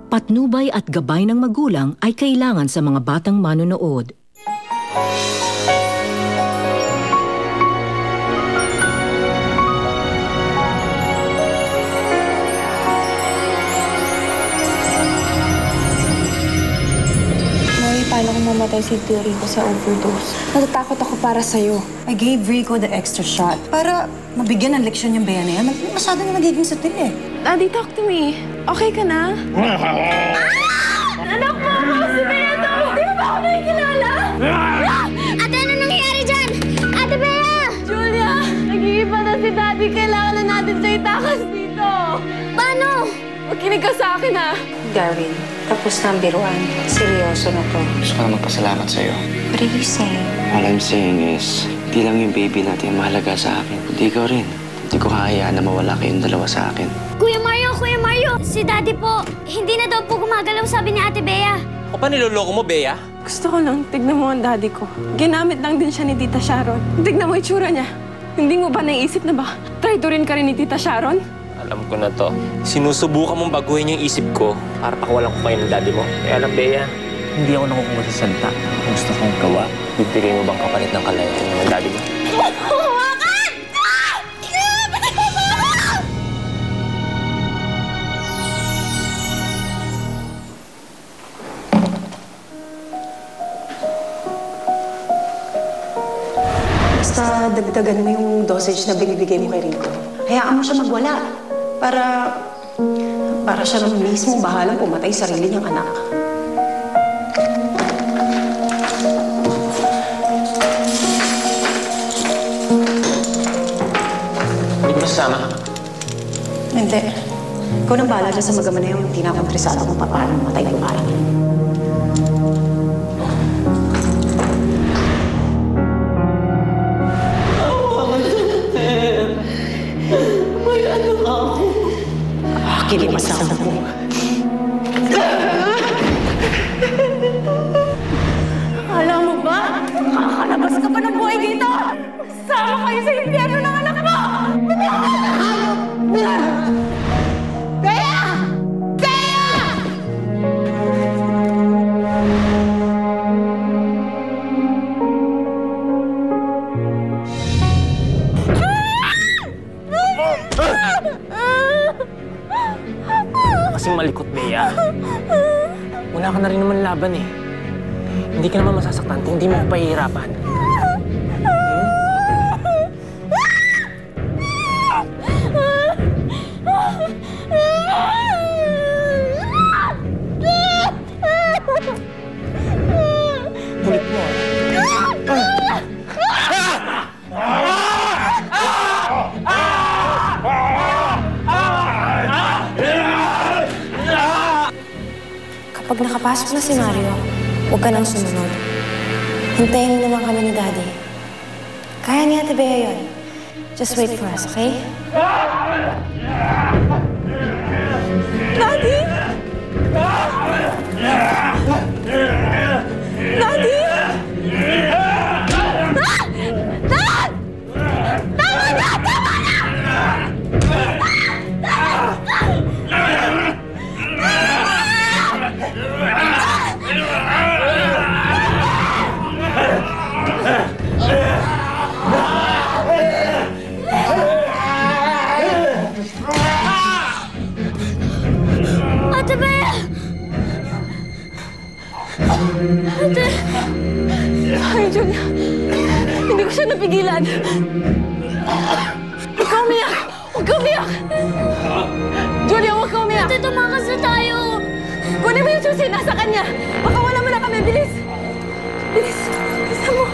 Patnubay at gabay ng magulang ay kailangan sa mga batang manonood. Paano kung mamatay si Tio Rico sa overdose? Natatakot ako para sa'yo. I gave Rico the extra shot para mabigyan ng leksyon yung Bea na yan. Masyado na nagiging sutil eh. Daddy, talk to me. Okay ka na? Anak mo ako! Si Bea to! Di ba ako nakikilala? Ate, ano nangyayari dyan? Ate Bea! Julia! Nag-iiba na si Daddy. Kailangan na natin siya itakas dito. Paano? Makinig ka sa akin, ha? Darwin, tapos na ang biruan. Seryoso na to. Gusto ko na magpasalamat sa'yo. What are you saying? All I'm saying is, hindi lang yung baby natin mahalaga sa akin. Hindi ikaw rin. Hindi ko kahayaan na mawala kayong dalawa sa akin. Kuya Mario! Si Daddy po, hindi na daw po gumagalaw, sabi ni Ate Bea. O pa niloloko mo, Bea? Gusto ko lang, tignan mo ang Daddy ko. Ginamit lang din siya ni Tita Sharon. Tignan mo itsura niya. Hindi mo ba naisip na ba? Try to rin ka rin ni Tita Sharon? Alam ko na to. Sinusubukan mong baguhin yung isip ko para pakawalan ko kayo ng daddy mo. Kaya alam, Bea, hindi ako nakukuha sa salita. Gusto kong gawa. Bibigay mo bang kapalit ng kalayaan ng daddy mo? Hawakan! Basta dagdagan mo yung dosage na binibigay mo kay Rico. Hayaan mo siya magwala. Para siya naman mismo bahalang pumatay sarili niyang anak. Hindi ko masasama. Hindi. Ikaw nang bahala dyan sa magama na yung hindi na akong trisado kung paano mamatay ng parang. May anak ako. Kinimasama mo. Alam mo ba? Kakalabas ka pa ng buhay dito! Sama kayo sa impyerno ng anak mo! Bea! Bea! Kasing malikot, Bea. Wala ka na rin naman laban eh. Hindi ka naman masasaktan kung hindi mo ko pahihirapan. Kulit mo ah. Kapag nakapasok na si Mario, huwag ka nang sumunod. Hintayin mo naman kami ni Daddy. Kaya ni Ate Bea yun. Just wait for us, okay? Daddy! Daddy! Dad! Tama na! Tama na! Ate Bea! Ate! Ay, Julia. Hindi ko siya napigilan. Huwag ka umiyak! Huwag ka umiyak! Julia, huwag ka umiyak! Ate, tumakas na tayo! Kunin mo yung susi, nasa kanya! Baka wala mo na kami, bilis! Bilis! Bilisan mo!